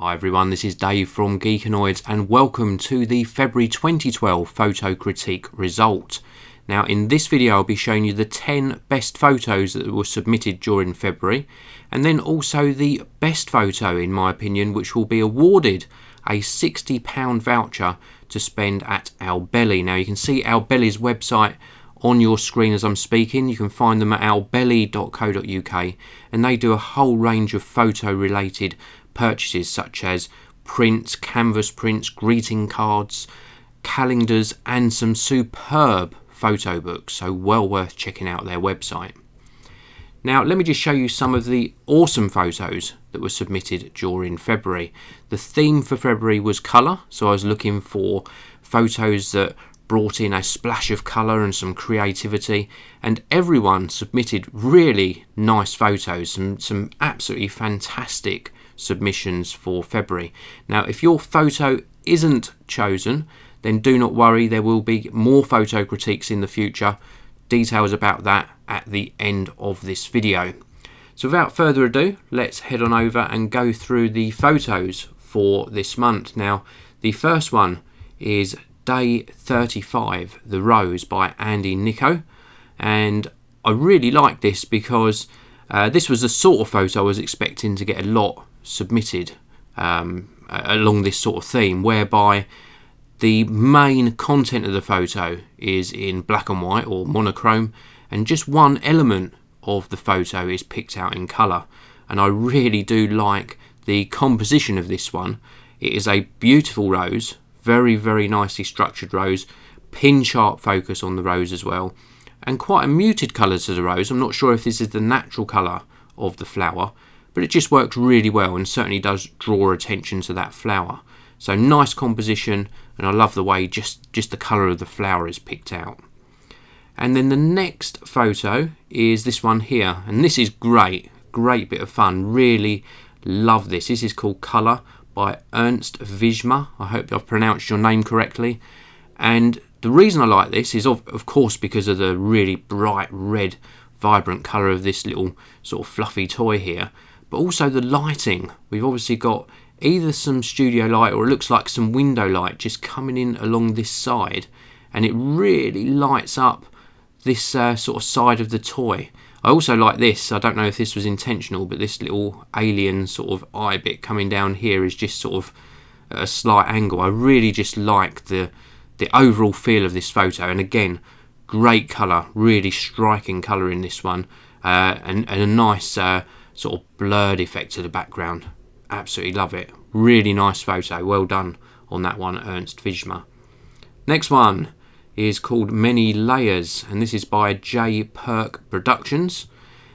Hi everyone, this is Dave from GEEKANOIDS and welcome to the February 2012 photo critique result. Now in this video I'll be showing you the 10 best photos that were submitted during February, and then also the best photo in my opinion which will be awarded a £60 voucher to spend at Albelli. Now you can see Albelli's website on your screen as I'm speaking. You can find them at albelli.co.uk and they do a whole range of photo related purchases such as prints, canvas prints, greeting cards, calendars and some superb photo books, so well worth checking out their website. Now let me just show you some of the awesome photos that were submitted during February. The theme for February was colour, so I was looking for photos that brought in a splash of colour and some creativity, and everyone submitted really nice photos, some absolutely fantastic submissions for February. Now if your photo isn't chosen, then do not worry, there will be more photo critiques in the future. Details about that at the end of this video. So without further ado, let's head on over and go through the photos for this month. Now the first one is Day 35, The Rose by Andy Nico, and I really like this because this was the sort of photo I was expecting to get a lot submitted along this sort of theme, whereby the main content of the photo is in black and white or monochrome and just one element of the photo is picked out in colour, and I really do like the composition of this one. It is a beautiful rose, very nicely structured rose, pin sharp focus on the rose as well, and quite a muted colour to the rose. I'm not sure if this is the natural colour of the flower, but it just works really well and certainly does draw attention to that flower. So nice composition, and I love the way just the colour of the flower is picked out. And then the next photo is this one here, and this is great bit of fun. Really love this. This is called Colour by Ernst Wijma. I hope I've pronounced your name correctly. And the reason I like this is of course because of the really bright red vibrant colour of this little sort of fluffy toy here, but also the lighting. We've obviously got either some studio light or it looks like some window light just coming in along this side, and it really lights up this sort of side of the toy. I also like this, I don't know if this was intentional, but this little alien sort of eye bit coming down here is just sort of at a slight angle. I really just like the overall feel of this photo, and again great colour, really striking colour in this one, and a nice sort of blurred effect to the background. Absolutely love it. Really nice photo. Well done on that one, Ernst Wijma. Next one is called Many Layers, and this is by J Perk Productions.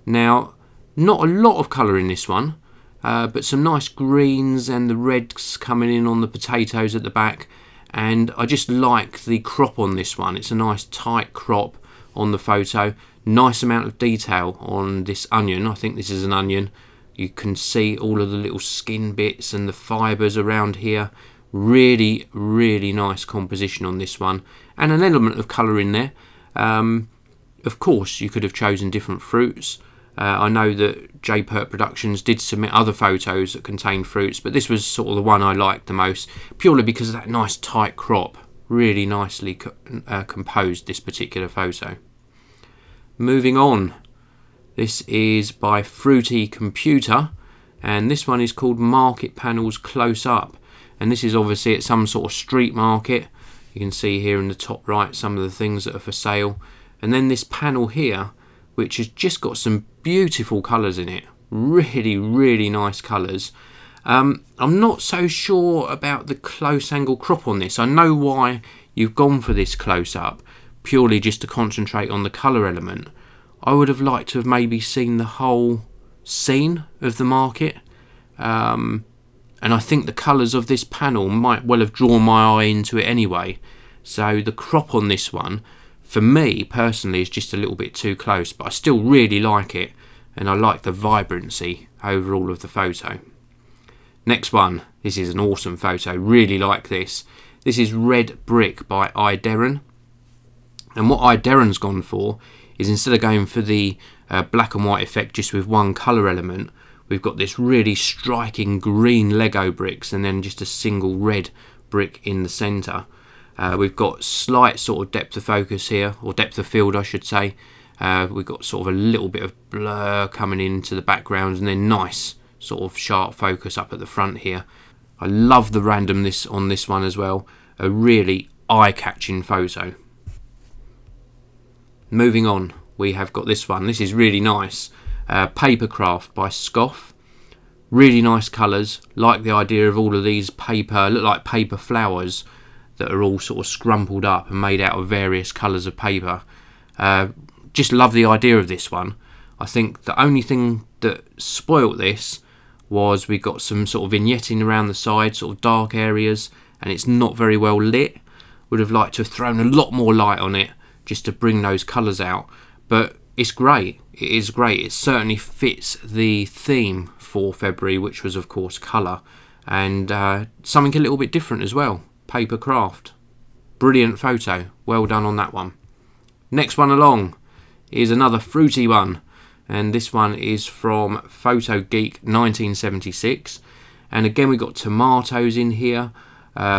Now, not a lot of colour in this one, but some nice greens and the reds coming in on the potatoes at the back, and I just like the crop on this one. It's a nice tight crop on the photo. Nice amount of detail on this onion. I think this is an onion. You can see all of the little skin bits and the fibres around here. Really nice composition on this one, and an element of colour in there. Of course you could have chosen different fruits. I know that J Perk Productions did submit other photos that contained fruits, but this was sort of the one I liked the most, purely because of that nice tight crop. Really nicely composed, this particular photo. Moving on, this is by Fruity Computer, and this one is called Market Panels Close Up, and this is obviously at some sort of street market. You can see here in the top right some of the things that are for sale, and then this panel here which has just got some beautiful colours in it. Really nice colours. I'm not so sure about the close angle crop on this. I know why you've gone for this close up, purely just to concentrate on the colour element. I would have liked to have maybe seen the whole scene of the market, and I think the colours of this panel might well have drawn my eye into it anyway. So the crop on this one, for me personally, is just a little bit too close, but I still really like it, and I like the vibrancy overall of the photo. Next one, this is an awesome photo, really like this. This is Red Brick by Ideren, and what Ideren's gone for is, instead of going for the black and white effect just with one colour element, we've got this really striking green Lego bricks and then just a single red brick in the centre. We've got slight sort of depth of focus here, or depth of field I should say. We've got sort of a little bit of blur coming into the background, and then nice sort of sharp focus up at the front here. I love the randomness on this one as well. A really eye-catching photo. Moving on, we have got this one. This is really nice. Papercraft by Scoff. Really nice colours. Like the idea of all of these paper, look like paper flowers that are all sort of scrumpled up and made out of various colours of paper. Just love the idea of this one. I think the only thing that spoilt this was we got some sort of vignetting around the side, sort of dark areas, and it's not very well lit. Would have liked to have thrown a lot more light on it just to bring those colours out, but it's great. It is great. It certainly fits the theme for February, which was of course colour, and something a little bit different as well. Paper craft. Brilliant photo. Well done on that one. Next one along is another fruity one, and this one is from Photo Geek 1976, and again we've got tomatoes in here.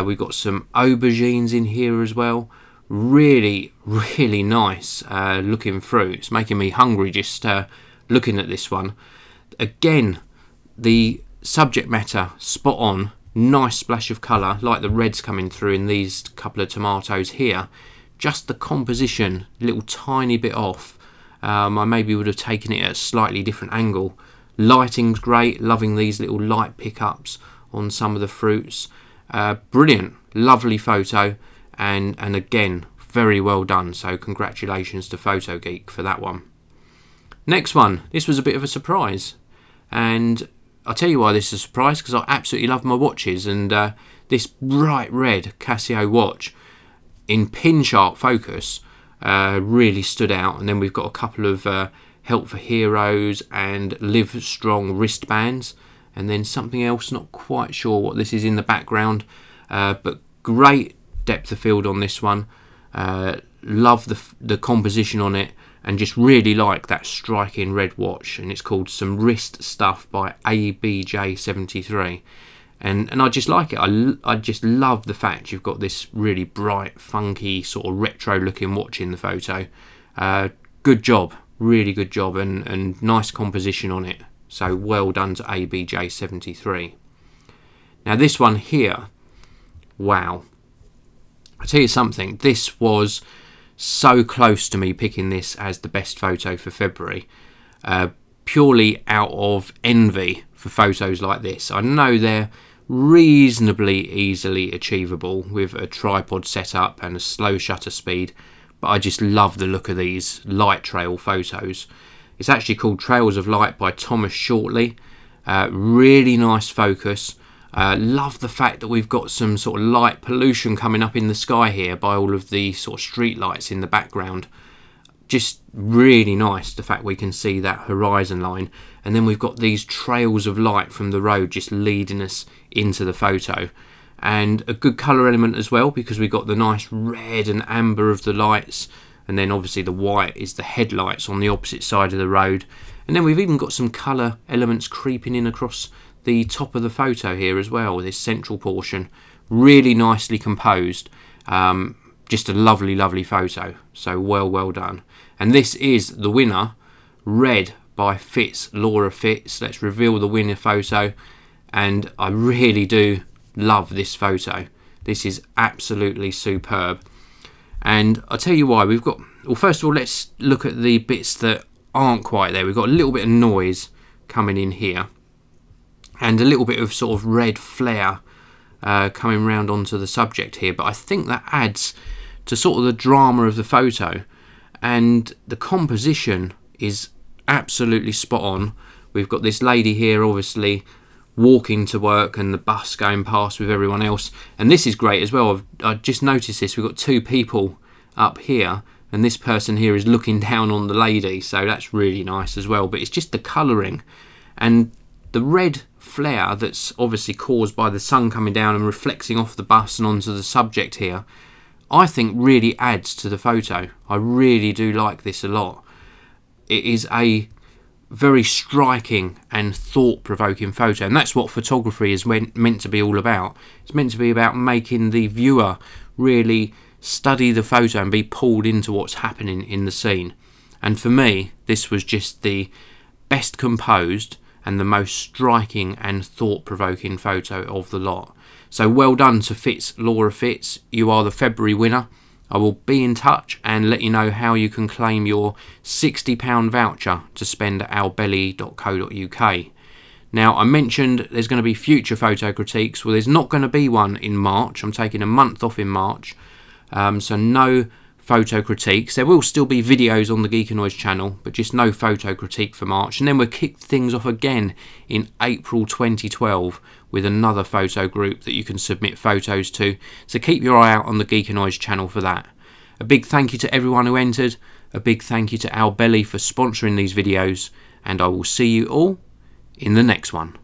We've got some aubergines in here as well. Really nice looking through. It's making me hungry just looking at this one. Again, the subject matter spot on. Nice splash of colour, like the reds coming through in these couple of tomatoes here. Just the composition, a little tiny bit off. I maybe would have taken it at a slightly different angle. Lighting's great, loving these little light pickups on some of the fruits. Brilliant, lovely photo, and again, very well done. So congratulations to Photo Geek for that one. Next one, this was a bit of a surprise, and I'll tell you why this is a surprise, because I absolutely love my watches, and this bright red Casio watch in pin sharp focus really stood out. And then we've got a couple of Help for Heroes and Live Strong wristbands, and then something else, not quite sure what this is in the background, but great depth of field on this one. Love the composition on it, and just really like that striking red watch, and it's called Some Wrist Stuff by ABJ73, and I just like it. I just love the fact you've got this really bright, funky, sort of retro looking watch in the photo. Good job, really good job, and nice composition on it, so well done to ABJ73. Now this one here, wow, I tell you something, this was so close to me picking this as the best photo for February, purely out of envy for photos like this. I know they're reasonably easily achievable with a tripod setup and a slow shutter speed, but I just love the look of these light trail photos. It's actually called Trails of Light by Thomas Shortley. Really nice focus. Love the fact that we've got some sort of light pollution coming up in the sky here by all of the sort of street lights in the background. Just really nice, the fact we can see that horizon line, and then we've got these trails of light from the road just leading us into the photo, and a good colour element as well, because we've got the nice red and amber of the lights, and then obviously the white is the headlights on the opposite side of the road, and then we've even got some colour elements creeping in across the top of the photo here as well, this central portion. Really nicely composed. Just a lovely photo, so well done. And this is the winner, Red by Fitz, Laura Fitz. Let's reveal the winner photo, and I really do love this photo. This is absolutely superb, and I'll tell you why. We've got, well, first of all, let's look at the bits that aren't quite there. We've got a little bit of noise coming in here, and a little bit of sort of red flare coming round onto the subject here, but I think that adds to sort of the drama of the photo, and the composition is absolutely spot on. We've got this lady here obviously walking to work, and the bus going past with everyone else, and this is great as well. I've just noticed this, we've got two people up here, and this person here is looking down on the lady, so that's really nice as well. But it's just the colouring and the red flare that's obviously caused by the sun coming down and reflecting off the bus and onto the subject here, I think really adds to the photo. I really do like this a lot. It is a very striking and thought-provoking photo, and that's what photography is meant to be all about. It's meant to be about making the viewer really study the photo and be pulled into what's happening in the scene. And for me, this was just the best composed and the most striking and thought-provoking photo of the lot. So well done to Laura Fitz. You are the February winner. I will be in touch and let you know how you can claim your £60 voucher to spend at albelli.co.uk. Now, I mentioned there's going to be future photo critiques. Well, there's not going to be one in March. I'm taking a month off in March, so no photo critiques. There will still be videos on the GEEKANOIDS channel, but just no photo critique for March. And then we'll kick things off again in April 2012 with another photo group that you can submit photos to. So keep your eye out on the GEEKANOIDS channel for that. A big thank you to everyone who entered. A big thank you to Albelli for sponsoring these videos. And I will see you all in the next one.